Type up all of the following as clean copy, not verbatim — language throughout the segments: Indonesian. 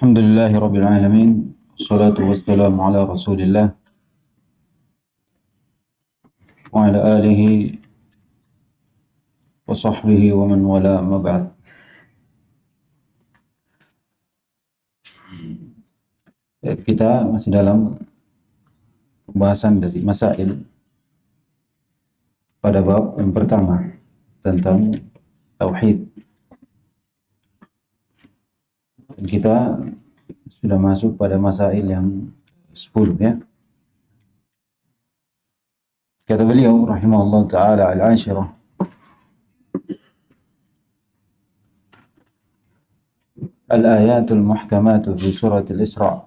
Alhamdulillahi Rabbil Alamin. Wassalatu wassalamu ala Rasulillah wa ala alihi wa sahbihi wa man wala ma ba'd. Kita masih dalam pembahasan dari masail pada bab yang pertama tentang tauhid. Dan kita sudah masuk pada masail yang 10 ya. Kata beliau rahimahullah ta'ala al-ashirah, al-ayatul muhkamatu fi surat al-Isra',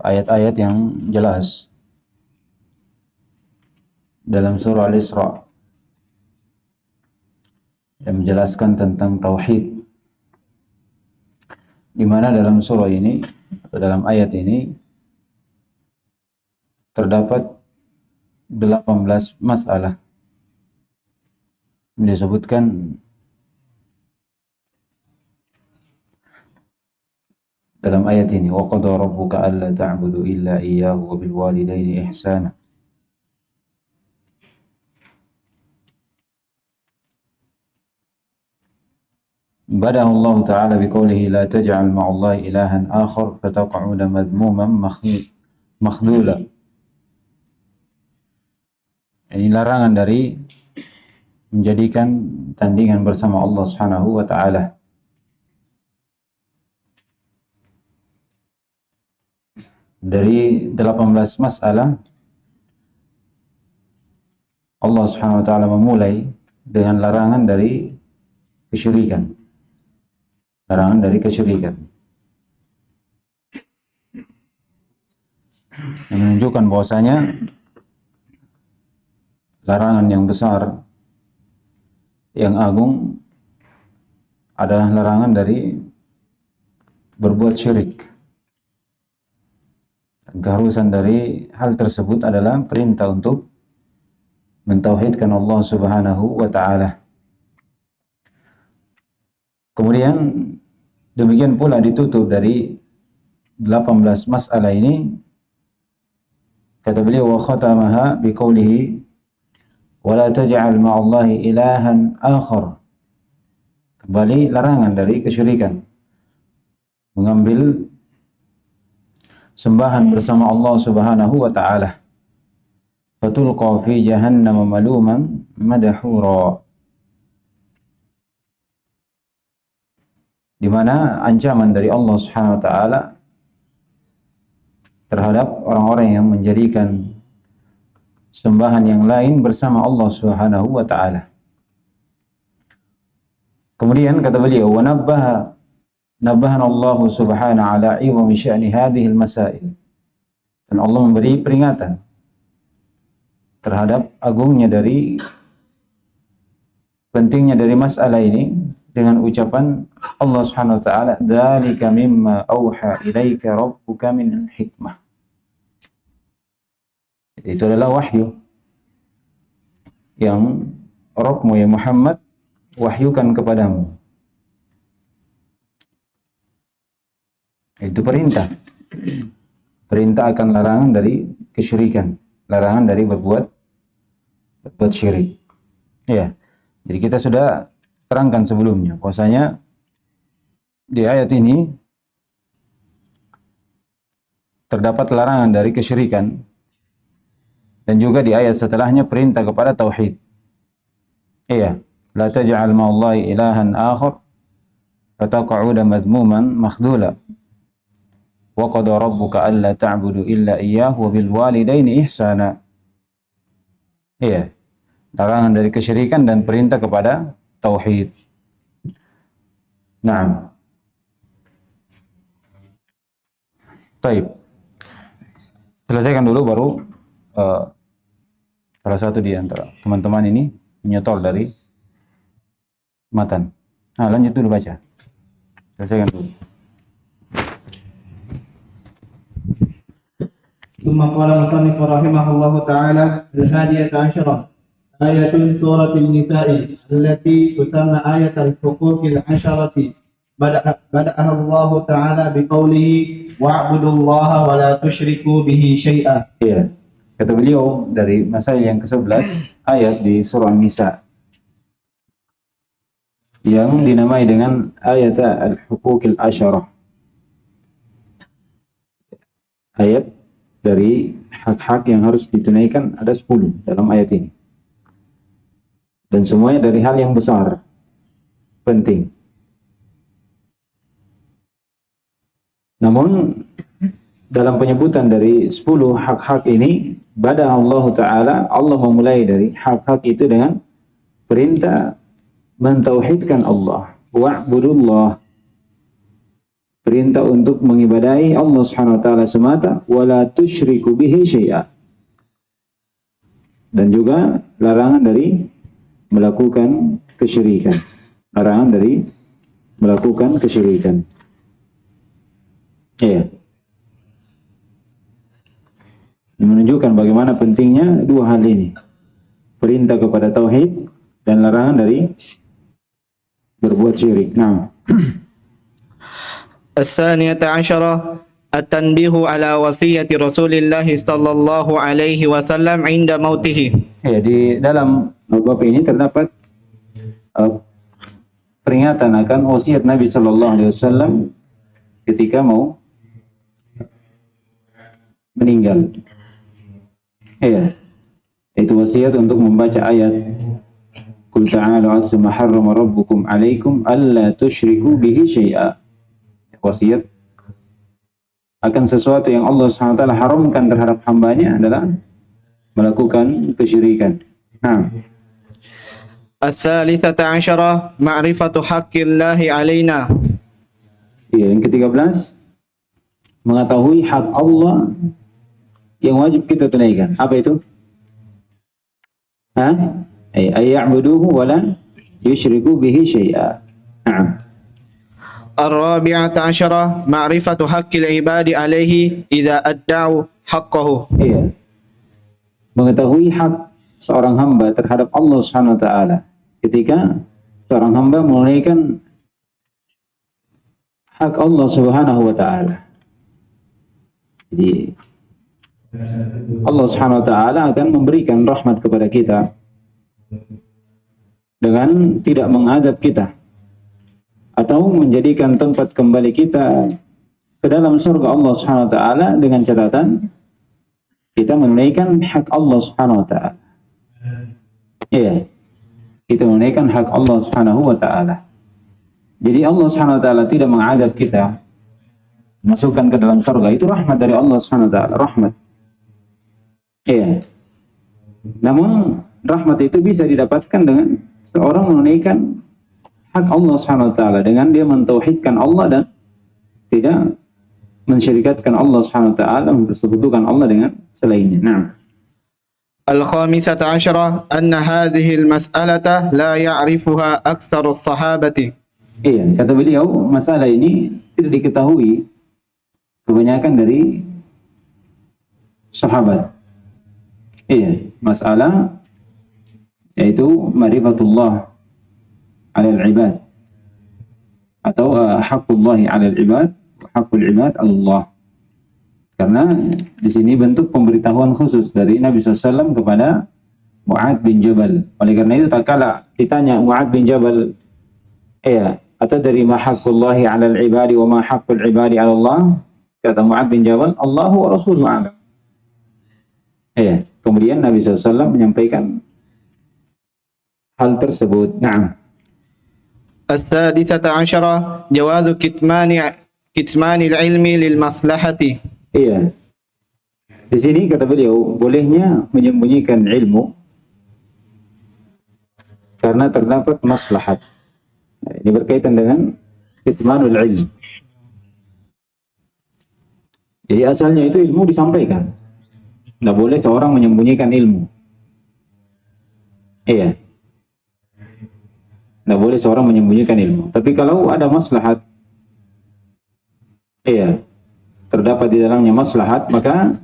ayat-ayat yang jelas dalam surah al-Isra' yang menjelaskan tentang tauhid, di mana dalam surah ini atau dalam ayat ini terdapat 18 masalah disebutkan dalam ayat ini. Wa qada rabbuka alla ta'budu illa iyyahu wa bil walidaini ihsana. Bada'a Allah Ta'ala biqaulihi la taj'al ma'allahi ilahan akhar fataq'uda madhmuman makhdula. Ini larangan dari menjadikan tandingan bersama Allah Subhanahu wa ta'ala. Dari 18 masalah, Allah Subhanahu wa ta'ala memulai dengan larangan dari kesyirikan. Larangan dari kesyirikan. Yang menunjukkan bahwasanya larangan yang besar, yang agung adalah larangan dari berbuat syirik. Keharusan dari hal tersebut adalah perintah untuk mentauhidkan Allah Subhanahu wa ta'ala. Kemudian demikian pula ditutup dari 18 masalah ini, kata beliau, wa khatamaha biqaulihi wa la taj'al ma'allahi ilahan akhar. Kembali larangan dari kesyirikan, mengambil sembahan bersama Allah Subhanahu wa ta'ala. Fatulqa fi jahannam maluman madhura. Di mana ancaman dari Allah Subhanahu wa ta'ala terhadap orang-orang yang menjadikan sembahan yang lain bersama Allah Subhanahu wa ta'ala. Kemudian kata beliau, wa nabbahan Allah Subhanahu ala 'idhami sya'ni hadhihi al-masail. Dan Allah memberi peringatan terhadap agungnya dari pentingnya dari masalah ini dengan ucapan Allah Subhanahu wa ta'ala, dzalika mimma auha ilaika rabbuka min hikmah. Itu adalah wahyu yang Rabbmu ya Muhammad wahyukan kepadamu. Itu perintah. Perintah akan larangan dari kesyirikan, larangan dari berbuat syirik. Ya. Jadi kita sudah terangkan sebelumnya bahwasanya di ayat ini terdapat larangan dari kesyirikan, dan juga di ayat setelahnya perintah kepada tauhid. Iya, la taj'al ma'allahi ilahan akhar fataq'uda madhmuman makhdula. Wa qada rabbuka alla ta'budu illa iyyahu wa bil walidaini ihsana. Iya, larangan dari kesyirikan dan perintah kepada tauhid. Naam. Baik. Selesaikan dulu baru salah satu di antara teman-teman ini menyetor dari matan. Nah, lanjut dulu baca. Selesaikan dulu. ثم قال المصنف رحمه الله تعالى: الهادية عشرة آية سورة النساء التي تسمى آية الحقوق العشرة بدأها الله تعالى بقوله واعبدوا الله ولا تشركوا به شيئا. Iya. Kata beliau dari masail yang ke-11 ayat di surah Nisa yang dinamai dengan ayat al-huquqil asyarah. Ayat dari hak-hak yang harus ditunaikan ada 10 dalam ayat ini. Dan semuanya dari hal yang besar, penting. Namun dalam penyebutan dari 10 hak-hak ini, bada Allah Ta'ala, Allah memulai dari hak-hak itu dengan perintah mentauhidkan Allah. Wa'budullah. Perintah untuk mengibadahi Allah Subhanahu wa Ta'ala semata, wala tusyriku bihi syai'a. Dan juga larangan dari melakukan kesyirikan. Larangan dari melakukan kesyirikan. Iya. Menunjukkan bagaimana pentingnya dua hal ini. Perintah kepada tauhid dan larangan dari berbuat syirik. Nah. الثانية عشرة التنبيه على وصية رسول الله صلى الله عليه وسلم عند موته. Ya, di dalam bab ini terdapat peringatan akan wasiat Nabi Sallallahu Alaihi Wasallam ketika mau meninggal. Ya, itu wasiat untuk membaca ayat Qul ta'alu atlu ma harrama rabbukum alaikum alla tusyriku bihi syai'a. Wasiat akan sesuatu yang Allah SWT haramkan terhadap hambanya adalah melakukan kesyirikan. Nah. الثالثة عشرة معرفة حق الله علينا. Yang ke-13 mengetahui hak Allah yang wajib kita tunaikan. Apa itu? Ay ya'buduhu wa la yusyriku bihi syai'a. Naam. الرابعة عشرة معرفة حق العباد عليه إذا أدعوا حقه. Iya. Mengetahui hak seorang hamba terhadap Allah Subhanahu wa taala ketika seorang hamba menunaikan hak Allah Subhanahu wa taala. Jadi Allah Subhanahu wa taala akan memberikan rahmat kepada kita dengan tidak mengazab kita atau menjadikan tempat kembali kita ke dalam surga Allah Subhanahu wa taala dengan catatan kita menunaikan hak Allah Subhanahu wa taala. Iya. Kita menunaikan hak Allah Subhanahu wa taala. Jadi Allah Subhanahu wa taala tidak mengadab kita, masukkan ke dalam surga, itu rahmat dari Allah Subhanahu wa taala, rahmat. Iya. Namun rahmat itu bisa didapatkan dengan seorang menunaikan hak Allah Subhanahu wa taala dengan dia mentauhidkan Allah dan tidak mensyirikatkan Allah Subhanahu wa taala, mempersekutukan Allah dengan selainnya. Nah. الخامسة عشرة أن هذه المسألة لا يعرفها أكثر الصحابة. Iya, kata beliau, masalah ini tidak diketahui kebanyakan dari sahabat. Iya, masalah yaitu ma'rifatullah 'alal 'ibad atau haqqullahi 'alal 'ibad wa haqqul 'ibad 'ala Allah. Karena di sini bentuk pemberitahuan khusus dari Nabi SAW kepada Mu'adz bin Jabal. Oleh karena itu tak kala ditanya Mu'adz bin Jabal, atadri ma haqqullahi 'alal 'ibadi wa ma haqqul 'ibadi 'ala Allah? Kata Mu'adz bin Jabal, Allahu wa rasuluhu a'lam. Kemudian Nabi SAW menyampaikan hal tersebut. Naam. السادسة عشرة جواز كتمان العلم للمصلحة. Iya. Di sini kata beliau, bolehnya menyembunyikan ilmu karena terdapat maslahat. Ini berkaitan dengan kitmanul ilm. Jadi asalnya itu ilmu disampaikan. Tidak boleh seorang menyembunyikan ilmu. Iya. Tidak boleh seorang menyembunyikan ilmu. Tapi kalau ada maslahat, terdapat di dalamnya maslahat, maka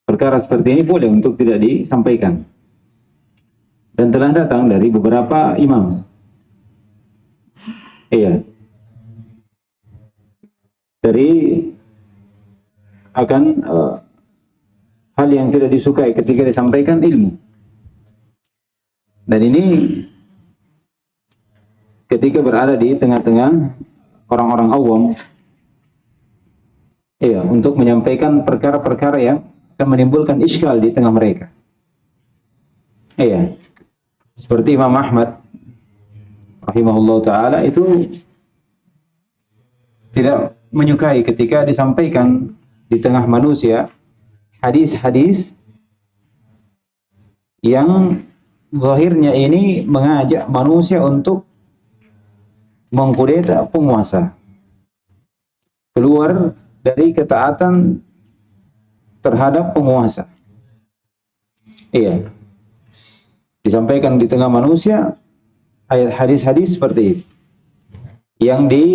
perkara seperti ini boleh untuk tidak disampaikan. Dan telah datang dari beberapa imam. dari akan hal yang tidak disukai ketika disampaikan ilmu. Dan ini ketika berada di tengah-tengah orang-orang awam, ya, untuk menyampaikan perkara-perkara yang akan menimbulkan iskal di tengah mereka. Iya. Seperti Imam Ahmad rahimahullah ta'ala itu tidak menyukai ketika disampaikan di tengah manusia hadis-hadis yang zahirnya ini mengajak manusia untuk mengkudeta penguasa, keluar dari ketaatan terhadap penguasa. Iya. Disampaikan di tengah manusia ayat hadis-hadis seperti itu. Yang di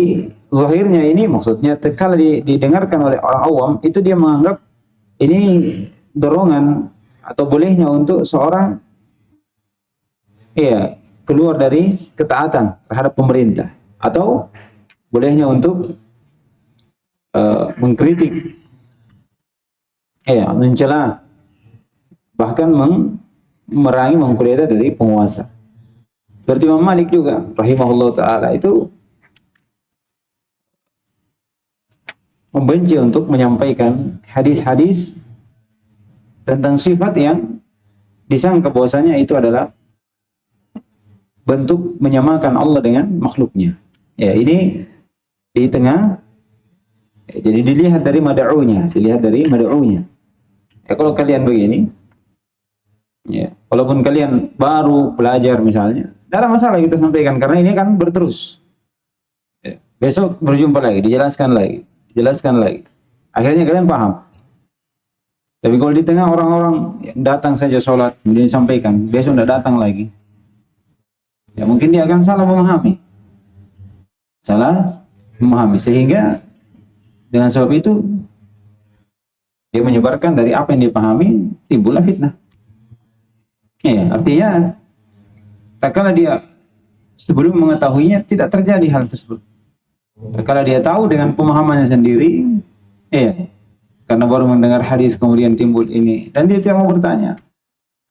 zahirnya ini maksudnya kalau didengarkan oleh orang awam itu dia menganggap ini dorongan atau bolehnya untuk seorang keluar dari ketaatan terhadap pemerintah, atau bolehnya untuk mengkritik, mencela, bahkan memerangi, mengkudeta dari penguasa. Seperti Imam Malik juga rahimahullah ta'ala itu membenci untuk menyampaikan hadis-hadis tentang sifat yang disangka bahwasanya itu adalah bentuk menyamakan Allah dengan makhluknya. Ya, ini di tengah, jadi dilihat dari mad'unya, kalau kalian begini, ya, walaupun kalian baru belajar misalnya, tidak ada masalah kita sampaikan karena ini kan berterus. Ya, besok berjumpa lagi, dijelaskan lagi. Akhirnya kalian paham. Tapi kalau di tengah orang-orang datang saja sholat, kemudian disampaikan, besok tidak datang lagi, ya mungkin dia akan salah memahami, sehingga dengan sebab itu dia menyebarkan dari apa yang dia pahami, timbullah fitnah. Ya, artinya tak kala dia sebelum mengetahuinya tidak terjadi hal tersebut. Kalau dia tahu dengan pemahamannya sendiri, karena baru mendengar hadis kemudian timbul ini, dan dia tidak mau bertanya,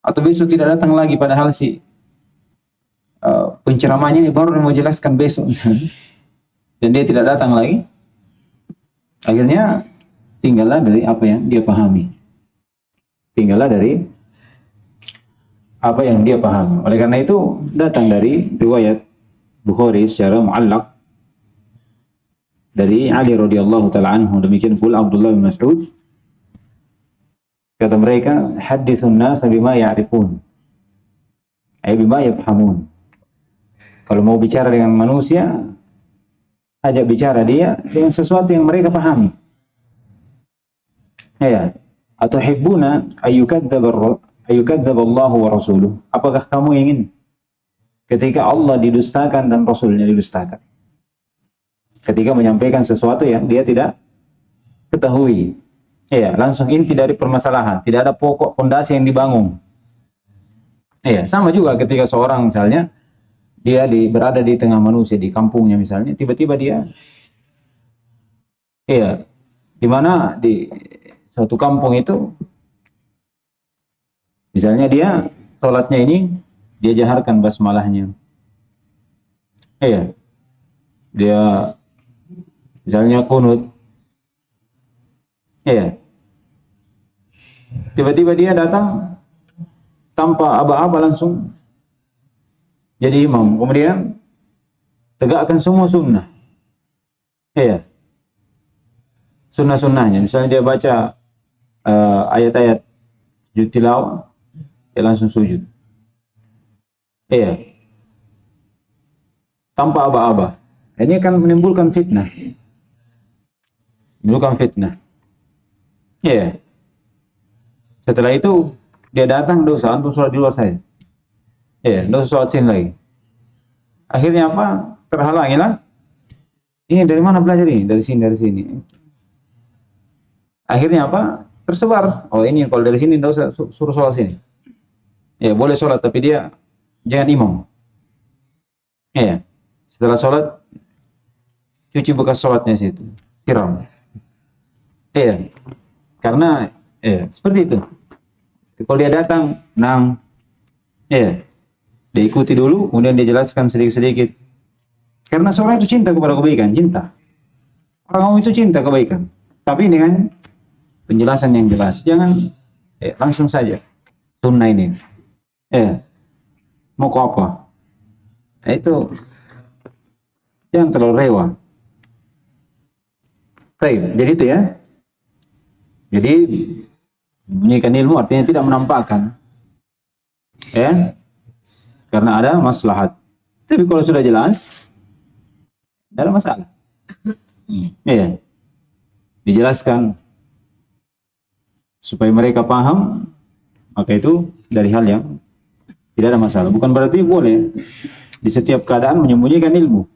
atau besok tidak datang lagi, padahal si penceramahnya ini baru mau jelaskan besok, dan dia tidak datang lagi, akhirnya tinggallah dari apa yang dia pahami. Oleh karena itu datang dari riwayat Bukhari secara mu'allaq dari Ali radhiyallahu taala anhu, demikian pula Abdullah bin Mas'ud, kata mereka, haditsun nas bima ya'rifun, ay bima yafhamun. Kalau mau bicara dengan manusia, ajak bicara dia dengan sesuatu yang mereka pahami. Ya, atau hibbuna ayyukadzdzab Allah wa rasuluh. Apakah kamu ingin ketika Allah didustakan dan Rasulnya didustakan? Ketika menyampaikan sesuatu yang dia tidak ketahui, langsung inti dari permasalahan, tidak ada pokok pondasi yang dibangun. Sama juga ketika seorang misalnya dia berada di tengah manusia di kampungnya misalnya, tiba-tiba dia di mana di suatu kampung itu misalnya dia sholatnya ini dia jaharkan basmalahnya, dia misalnya kunut, tiba-tiba dia datang tanpa aba-aba langsung jadi imam, kemudian tegakkan semua sunnah, sunnah-sunnahnya. Misalnya dia baca ayat-ayat sujud tilawah, dia langsung sujud, tanpa aba-aba. Ini akan menimbulkan fitnah. Setelah itu dia datang, dosa antum sholat di luar saya. Dosa sholat sini lagi. Akhirnya apa? Terhalangilah. Ini dari mana belajar ini? Dari sini. Akhirnya apa? Tersebar. Oh ini kalau dari sini dosa suruh sholat sini. Boleh sholat tapi dia jangan imam. Setelah sholat cuci bekas sholatnya situ, siram. Iya. Karena seperti itu. Kalau dia datang, diikuti dulu, kemudian dia jelaskan sedikit-sedikit. Karena seorang itu cinta kepada kebaikan, cinta. Orang awam itu cinta kebaikan. Tapi dengan penjelasan yang jelas. Jangan langsung saja. Sunnah ini. Mau kau apa? Itu jangan terlalu rewa. Baik, jadi itu ya. Jadi menyembunyikan ilmu artinya tidak menampakkan. Karena ada maslahat. Tapi kalau sudah jelas, tidak ada masalah. Dijelaskan supaya mereka paham, maka itu dari hal yang tidak ada masalah. Bukan berarti boleh di setiap keadaan menyembunyikan ilmu.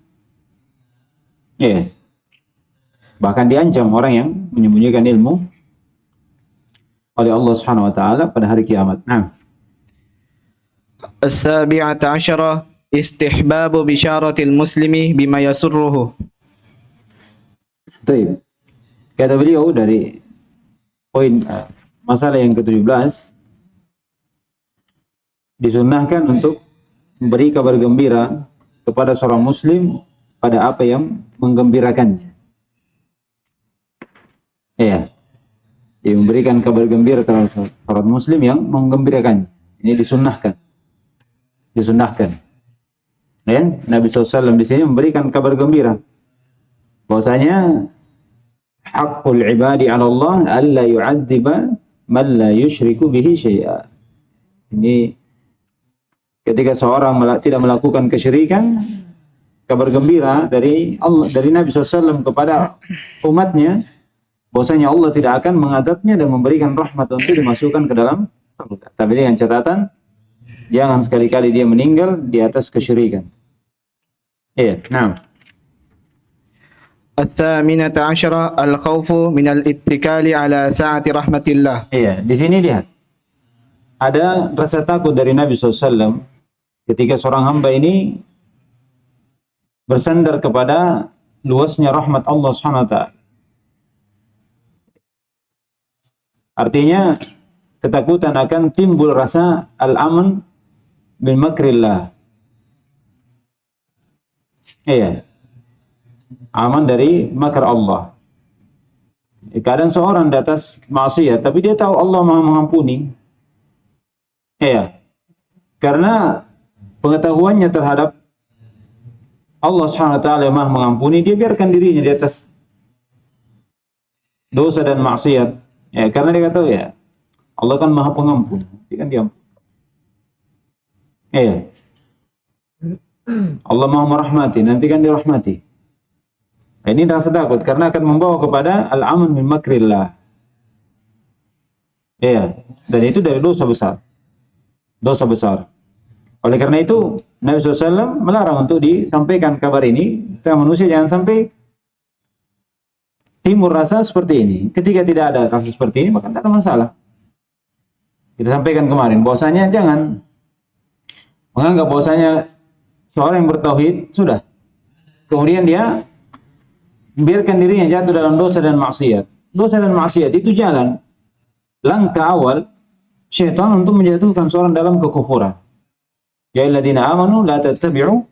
Bahkan diancam orang yang menyembunyikan ilmu oleh Allah Subhanahu wa taala pada hari kiamat. السابعة عشرة استحباب بشارة المسلم بما يسره. Baik. Kata beliau dari poin masalah yang ke-17, disunnahkan untuk memberi kabar gembira kepada seorang muslim pada apa yang menggembirakannya. Dia memberikan kabar gembira kepada seorang muslim yang menggembirakannya. Ini disunnahkan. Nabi SAW di sini memberikan kabar gembira bahwasanya haqqul ibadi 'ala Allah alla yu'adziba man la yusyriku bihi syai'a. Ini ketika seorang tidak melakukan kesyirikan, kabar gembira dari Allah, dari Nabi SAW kepada umatnya, bahwasanya Allah tidak akan mengadabnya dan memberikan rahmat untuk dimasukkan ke dalam surga. Tapi dengan catatan, jangan sekali-kali dia meninggal di atas kesyirikan. الثامنة عشرة الخوف من الاتكال على سعة رحمة الله. Di sini lihat. Ada rasa takut dari Nabi SAW ketika seorang hamba ini bersandar kepada luasnya rahmat Allah SWT. Artinya ketakutan akan timbul rasa al-aman min makrillah. Aman dari makar Allah. Kadang seorang di atas maksiat, tapi dia tahu Allah Maha mengampuni. Karena pengetahuannya terhadap Allah SWT yang Maha mengampuni, dia biarkan dirinya di atas dosa dan maksiat. Karena dia tahu Allah kan Maha Pengampun, dia kan diampuni. Allah Maha merahmati, nanti kan dirahmati. Ini rasa takut karena akan membawa kepada al-aman min makrillah. Dan itu dari dosa besar. Dosa besar. Oleh karena itu Nabi SAW melarang untuk disampaikan kabar ini. Kita manusia jangan sampai timbul rasa seperti ini. Ketika tidak ada kasus seperti ini, maka tidak ada masalah. Kita sampaikan kemarin bahwasanya jangan menganggap bahwasanya seorang yang bertauhid sudah, kemudian dia biarkan dirinya jatuh dalam dosa dan maksiat. Dosa dan maksiat itu jalan, langkah awal syaitan untuk menjatuhkan seorang dalam kekufuran. Ya ayyuhalladzina amanu la tattabi'u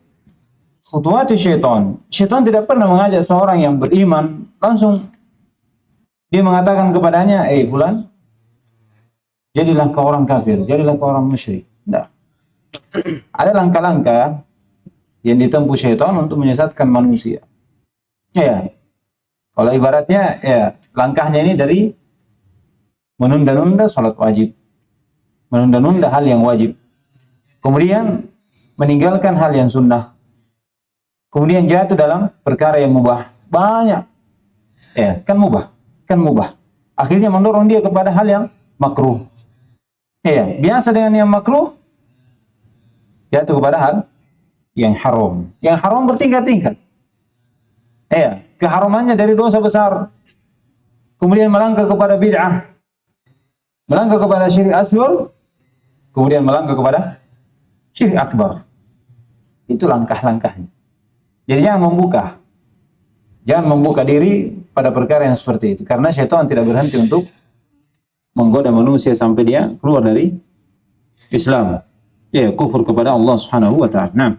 khutuwati syaitan. Syaitan tidak pernah mengajak seorang yang beriman langsung dia mengatakan kepadanya, fulan, jadilah kau orang kafir, jadilah kau orang musyrik. Tidak. Ada langkah-langkah yang ditempuh syaitan untuk menyesatkan manusia. Kalau ibaratnya langkahnya ini dari menunda-nunda salat wajib, menunda-nunda hal yang wajib, kemudian meninggalkan hal yang sunnah, kemudian jatuh dalam perkara yang mubah. Banyak kan mubah, akhirnya mendorong dia kepada hal yang makruh. Biasa dengan yang makruh jatuh kepada hal yang haram. Yang haram bertingkat-tingkat. Keharamannya dari dosa besar, kemudian melangkah kepada bid'ah, melangkah kepada syirik asghar, kemudian melangkah kepada syirik akbar. Itu langkah-langkahnya. Jadi jangan membuka diri pada perkara yang seperti itu. Karena syaitan tidak berhenti untuk menggoda manusia sampai dia keluar dari Islam. Ya, kufur kepada Allah Subhanahu wa taala. Nah,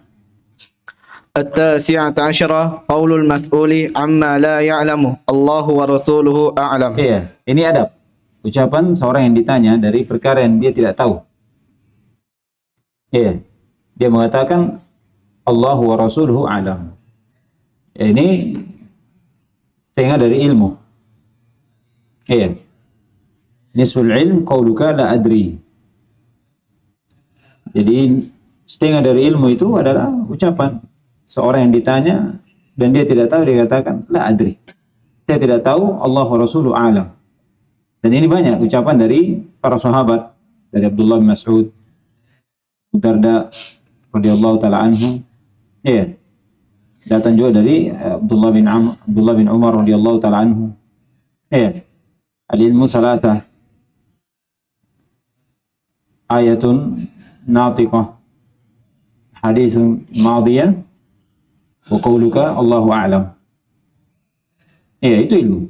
التاسعة عشرة قول المسؤول عما لا يعلمه الله ورسوله أعلم. iya, ini adab. Ucapan seorang yang ditanya dari perkara yang dia tidak tahu. Iya, dia mengatakan Allah wa rasuluhu a'lam. Ya, ini setengah dari ilmu. Iya. Nisful ilm qauluka la adri. Jadi setengah dari ilmu itu adalah ucapan seorang yang ditanya dan dia tidak tahu, dia katakan la adri. Saya tidak tahu, Allah wa rasuluhu a'lam. Dan ini banyak ucapan dari para sahabat, dari Abdullah bin Mas'ud, Abu Darda radhiyallahu taala anhu. Iya. Datang juga dari Abdullah bin Umar radhiyallahu taala anhu. Iya. Al-ilmu salasah. Ayatun natiqah. Hadisun madiyah. Wa qawluka Allahu a'lam. Iya, itu ilmu.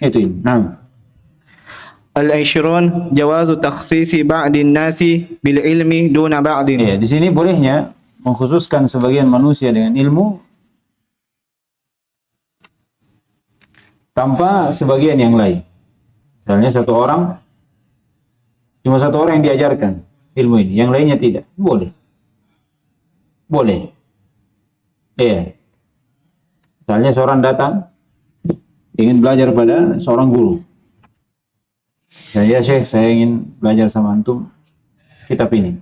Itu ilmu. Nah. العشرون جواز تخصيص بعض الناس بالعلم دون بعض. Iya, di sini bolehnya mengkhususkan sebagian manusia dengan ilmu tanpa sebagian yang lain. Misalnya cuma satu orang yang diajarkan ilmu ini, yang lainnya tidak. Boleh. Boleh. Iya. Misalnya seorang datang ingin belajar pada seorang guru. Ya Syekh, saya ingin belajar sama antum kitab ini.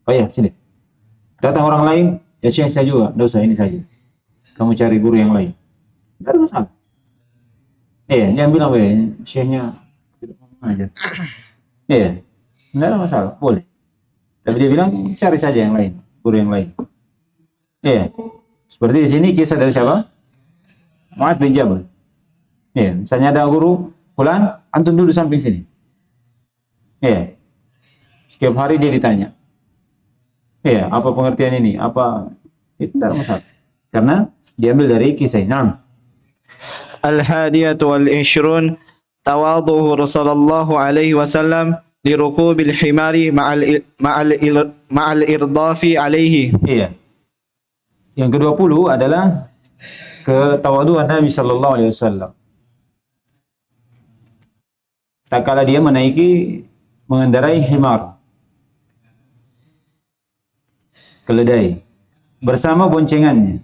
Oh ya, sini. Datang orang lain, ya Syekh saya juga. Nggak usah, ini saja. Kamu cari guru yang lain. Tidak ada masalah. Iya, jangan bilang, Syekhnya tidak mau belajar. Iya, tidak ada masalah, boleh. Tapi dia bilang, cari saja yang lain, guru yang lain. Iya, seperti di sini kisah dari siapa? Mu'adz bin Jabal. Iya, misalnya ada guru, fulan, antum duduk samping sini. Iya, setiap hari dia ditanya. Iya, apa pengertian ini? Apa? Itu tidak ada masalah. Karena diambil dari kisah ini. Nah. الحادية والعشرون تواضع رسول الله عليه وسلم لركوب الحمار مع الإرضاف عليه. Iya. Yang ke-20 adalah ketawaduan Nabi sallallahu alaihi wasallam. Tak kala dia mengendarai himar, keledai, bersama boncengannya.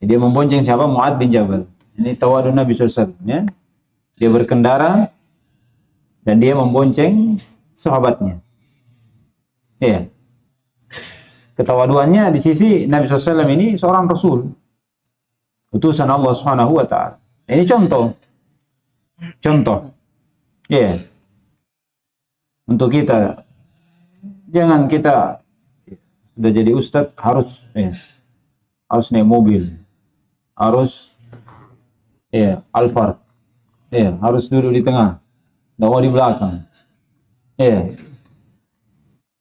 Dia membonceng siapa? Mu'adz bin Jabal. Ini tawadu Nabi SAW. Ya. Dia berkendara dan dia membonceng sahabatnya. Ya. Ketawaduannya di sisi Nabi SAW ini seorang Rasul, utusan Allah Subhanahu wa taala. Ini contoh. Ya. Untuk kita, jangan kita sudah jadi ustadz harus naik mobil, harus Alphard, harus duduk di tengah, dakwah di belakang.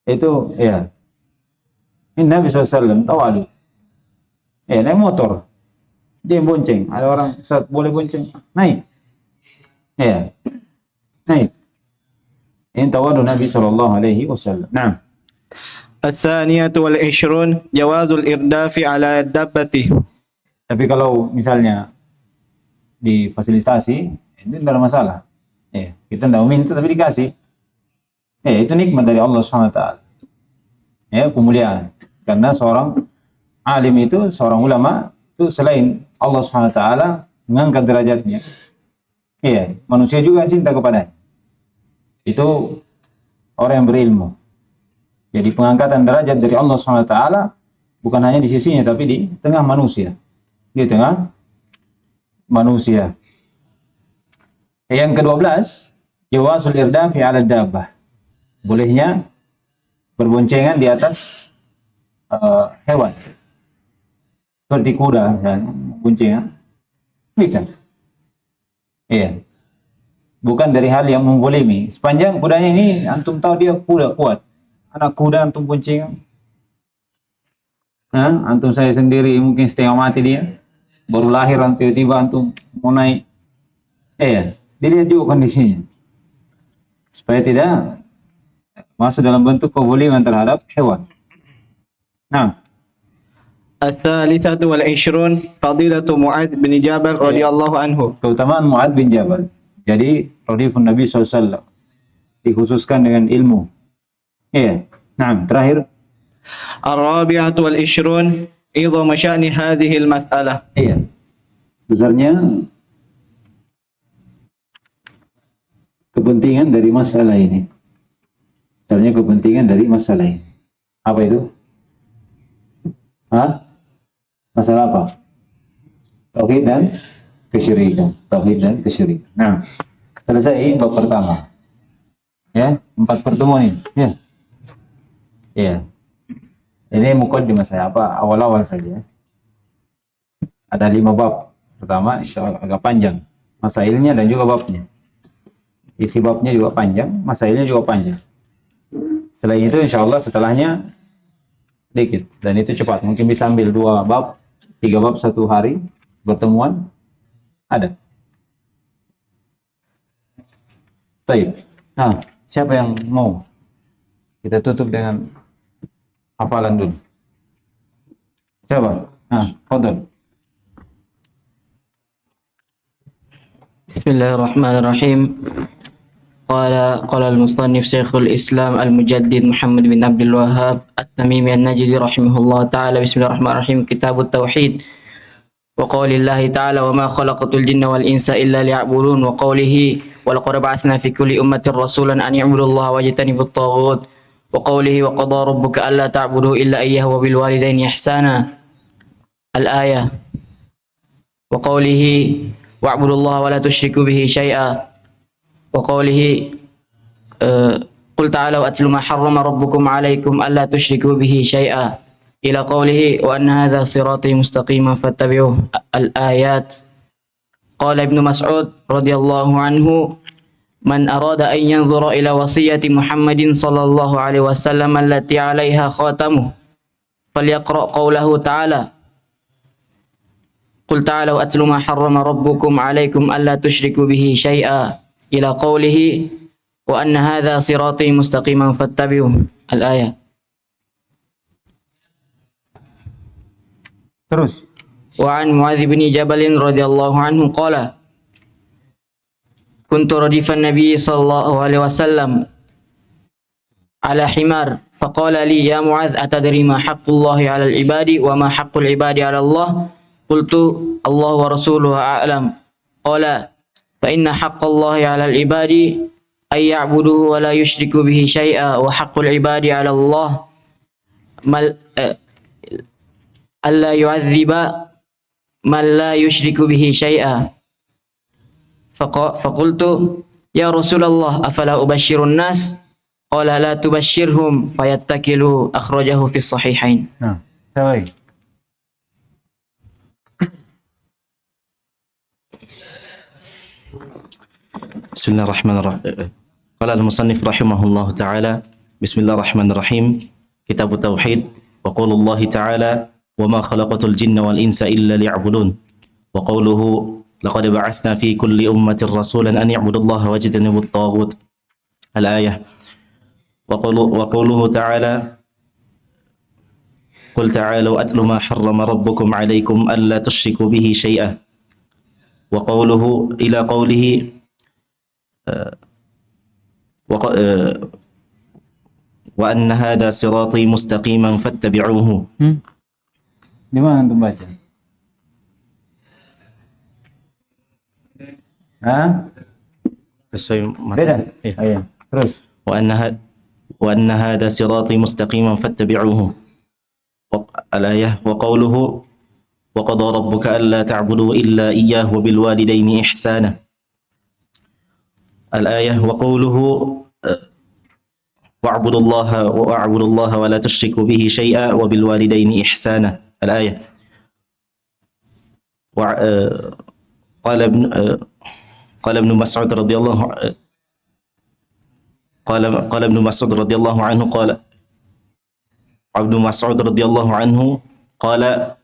Itu ini Nabi SAW tawadu. Naik motor, dia bonceng. Ada orang, Ustaz boleh bonceng? Naik. Naik. Ini tawadu Nabi SAW. Nah. الثانية والعشرون جواز الإرداف على الدابة. Tapi kalau misalnya difasilitasi, itu tidak ada masalah. Kita tidak minta tapi dikasih. Itu nikmat dari Allah SWT. Kemuliaan. Karena seorang alim itu, seorang ulama itu selain Allah SWT mengangkat derajatnya. Manusia juga cinta kepadanya. Itu orang yang berilmu. Jadi pengangkatan derajat dari Allah SWT bukan hanya di sisinya tapi di tengah manusia. Di tengah manusia. Yang ke-12, jawazul irdafi 'ala dabbah. Bolehnya berboncengan di atas hewan. Seperti kuda dan boncengan. Bisa. Bukan dari hal yang menggolimi. Sepanjang kudanya ini antum tahu dia kuda kuat. Anak kuda antum boncengan. Antum saya sendiri mungkin setengah mati dia. baru lahir tiba-tiba antum mau naik. Dilihat juga kondisinya. Supaya tidak masuk dalam bentuk kezaliman terhadap hewan. Nah, الثالثة والعشرون فضيلة معاذ بن جبل رضي الله عنه. keutamaan Mu'adz bin Jabal. Jadi, radhiyallahu Nabi SAW dikhususkan dengan ilmu. Nah, terakhir. الرابعة والعشرون عظم شأن هذه المسألة. Besarnya kepentingan dari masalah ini. Besarnya kepentingan dari masalah ini. Apa itu? Masalah apa? Tauhid dan kesyirikan. Tauhid dan kesyirikan. Nah, selesai bab pertama. 4 pertemuan ini. Ini mukaddimah saya awal-awal saja. Ada 5 bab. Pertama, insyaallah agak panjang masailnya dan juga babnya. Isi babnya juga panjang, masailnya juga panjang. Selain itu insyaallah setelahnya sedikit dan itu cepat. Mungkin bisa ambil 2 bab, 3 bab 1 hari pertemuan ada. Baik. Nah, siapa yang mau? Kita tutup dengan hafalan dulu. Siapa? Fadhal. Bismillahirrahmanirrahim. Qala al-musannif Syekhul Islam al-Mujaddid Muhammad bin Abdul Wahhab At-Tamimi An-Najdi rahimahullah ta'ala. Bismillahirrahmanirrahim. Kitabut Tauhid. Wa qaulillahi ta'ala wa ma khalaqatul jinna wal insa illa liya'budun wa qawlihi wa laqad ba'atsna fi kulli ummatin rasulan an ya'budullaha wajtanibut taghut wa qawlihi wa qada rabbuka alla ta'budu illa iyyahu wa bil walidayni ihsana. Al-ayah. Wa qawlihi wa'budullaha wa la tusyriku bihi syai'a wa qawlihi qul ta'alu atlu ma harrama rabbukum 'alaikum alla tusyriku bihi syai'a ila qawlihi wa anna hadha sirati mustaqiman fattabi'uhu. Al-ayat. Qala Ibnu Mas'ud radhiyallahu anhu man arada an yanzura ila wasiyati Muhammadin sallallahu alaihi wasallam allati 'alaiha khatamuhu falyaqra' qawlahu ta'ala Qul ta'alu atlu ma harrama rabbukum 'alaikum alla tusyriku bihi syai'a ila qawlihi wa anna hadha sirati mustaqiman fattabi'uhu. Al-ayah. Terus. Wa an Mu'adz bin Jabal radhiyallahu anhu qala kuntu radifan nabiy sallallahu alaihi wasallam ala himar faqala li ya Mu'adz atadri ma haqqullahi 'alal ibadi wa ma haqqul ibadi 'ala Allah qultu Allah wa rasuluhu a'lam qala fa inna haqqallahi 'alal ibadi ay ya'buduhu wa la yusyriku bihi syai'a wa haqqul ibadi 'ala Allah alla yu'adziba man la yusyriku bihi syai'a. Faqultu ya Rasulullah afala ubashshirun nas qala la tubashshirhum fayattakilu akhrajahu fi sahihain. Baik. Bismillahirrahmanirrahim. Qala al-musannif rahimahullahu ta'ala. Bismillahirrahmanirrahim. Kitabut Tauhid. Wa qaulullahi ta'ala wa ma khalaqatul jinna wal insa illa liya'budun. Wa qauluhu laqad ba'athna fi kulli ummatin rasulan an ya'budullaha wajtanibut taghut. Al-ayah. Wa qauluhu ta'ala Qul ta'alu atlu ma harrama rabbukum 'alaykum alla tusyriku bihi syai'a. Wa qauluhu ila qawlihi wa anna hadha sirati mustaqiman fattabi'uhu. Di mana antum baca? Sesuai Beda. Iya. Terus. Wa anna hadha sirati mustaqiman fattabi'uhu. Al-ayah wa qawluhu wa qada rabbuka alla ta'budu illa iyyahu wa bil walidayni ihsana. Al-ayah wa qawluhu wa'budu allaha wa la tusyriku bihi syai'a wa bil walidayni ihsana. Al-ayah. Wa qala ibn Mas'ud radhiyallahu qala ibn Mas'ud radhiyallahu anhu qala Ibnu Mas'ud radhiyallahu anhu qala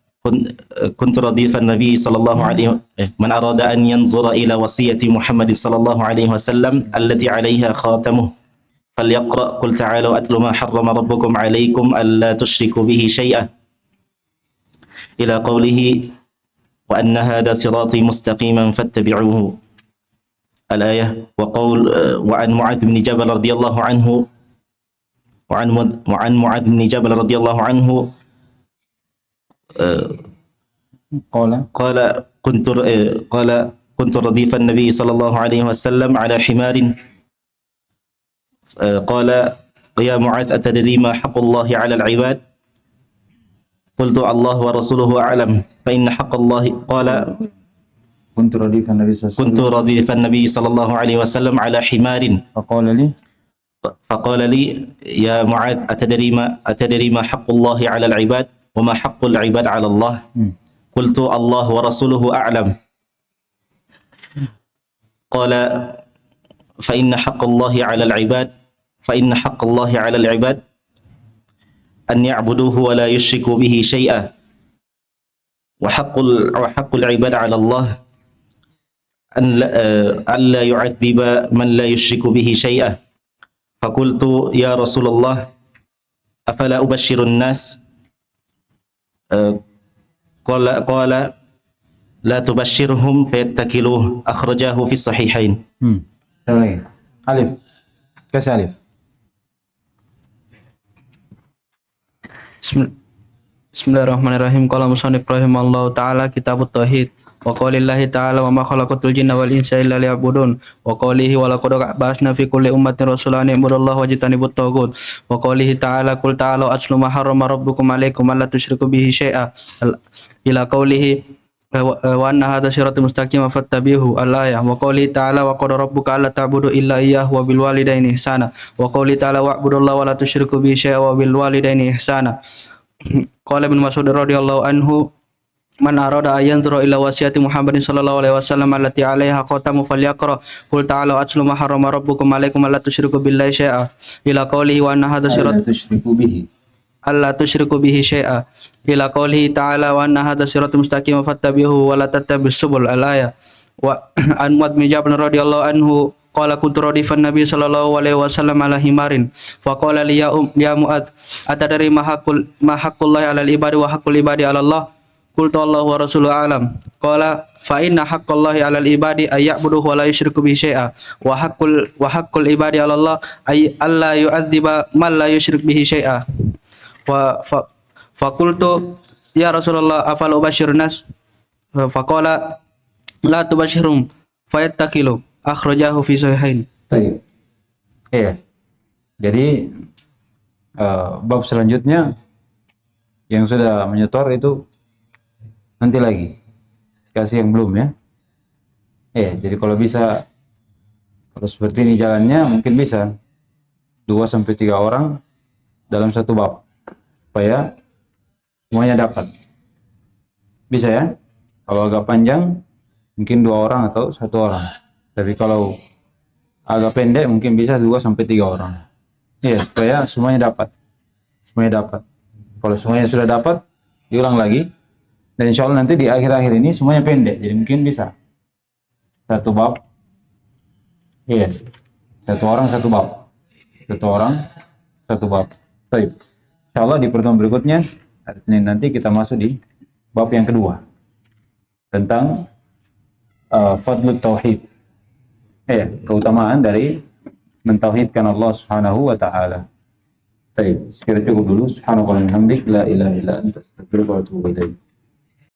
كنت رديف النبي صلى الله عليه من أراد أن ينظر إلى وصية محمد صلى الله عليه وسلم التي عليها خاتمه فليقرأ قل تعالوا أتل ما حرم ربكم عليكم ألا تشركوا به شيئا إلى قوله وأن هذا صراطي مستقيما فاتبعوه الآية. وعن معاذ بن جبل رضي الله عنه وعن معاذ بن جبل رضي الله عنه قال كنت رديف النبي صلى الله عليه وسلم على حمار قال يا معاذ أتدري ما حق الله على العباد قلت الله ورسوله أعلم فإن حق الله قال كنت رديف النبي صلى الله عليه وسلم على حمار فقال لي يا معاذ أتدري ما حق الله على العباد وما حق العباد على الله قلت الله ورسوله أعلم قال فإن حق الله على العباد أن يعبدوه ولا يشركوا به شيئا وحق العباد على الله أن لا يعذب من لا يشرك به شيئا فقلت يا رسول الله أفلا أبشر الناس قال لا تبشرهم فيتكلوا أخرجاه في الصحيحين. ألف كسر ألف. Bismillahirrahmanirrahim. Qala musannif rahimallahu taala kitabut tauhid. Wa qaulillahi ta'ala wa ma khalaqatul jinna wal insa illa liya'budun. Wa qaulihi wa laqad ba'atsna fi kulli ummatin rasulan ya'budullaha wa yajtanibut taghut. Wa qaulihi ta'ala qul ta'alu atlu ma harrama rabbukum 'alaikum alla tusyriku bihi syai'a. Ila qaulihi wa anna hadha siratal mustaqim fattabi'uhu al-ayah. Wa qaulihi ta'ala wa qad rabbuka alla ta'budu illa iyyahu wa bil walidaini ihsana. Wa qaulihi ta'ala wa'budullaha wa la tusyriku bihi syai'a wa bil walidaini ihsana. Qala Ibnu Mas'ud radhiyallahu anhu man arada ayan zura ila wasiyati Muhammadin sallallahu alaihi wasallam allati 'alaiha khatamu falyaqra qul ta'alu atlu ma harrama rabbukum 'alaikum alla tusyriku billahi syai'a ila qawlihi wa anna hadha sirat alla tusyriku bihi syai'a ila qawlihi ta'ala wa anna hadha siratal mustaqim fattabi'uhu wa la tattabi'us subul al-ayah. Wa an Mu'adz bin Jabal radhiyallahu anhu qala kuntu radifan nabiy sallallahu alaihi wasallam ala himarin faqala li ya Mu'adz atadri ma haqqullahi 'alal ibadi wa haqqul ibadi 'ala Allah qultu Allah wa rasuluhu a'lam qala fa inna haqqallahi 'alal ibadi ay ya'buduhu wa la yusyriku bihi syai'a wa haqqul ibadi 'ala Allah ay alla yu'adziba man la yusyrik bihi syai'a fa qultu ya Rasulullah afal ubashirun nas faqala la tubashirum fayattakilu akhrajahu fi sahihain. Baik. Iya. Jadi bab selanjutnya yang sudah menyetor itu nanti lagi. Kasih yang belum ya. Iya, jadi kalau bisa kalau seperti ini jalannya mungkin bisa 2-3 orang dalam satu bab supaya semuanya dapat. Bisa ya? Kalau agak panjang mungkin 2 orang atau 1 orang. Tapi kalau agak pendek mungkin bisa 2-3 orang. Iya, supaya semuanya dapat. Kalau semuanya sudah dapat, diulang lagi. Dan insya Allah nanti di akhir-akhir ini semuanya pendek. Jadi mungkin bisa 1 bab. Yes. 1 orang 1 bab. 1 orang 1 bab. Baik. Insya Allah di pertemuan berikutnya hari Senin nanti kita masuk di bab yang kedua tentang fadlut tauhid. Keutamaan dari mentauhidkan Allah Subhanahu wa taala. Baik, sekiranya cukup dulu. Subhanallah wa bihamdihi la ilaha illa anta astaghfiruka wa atubu ilaik.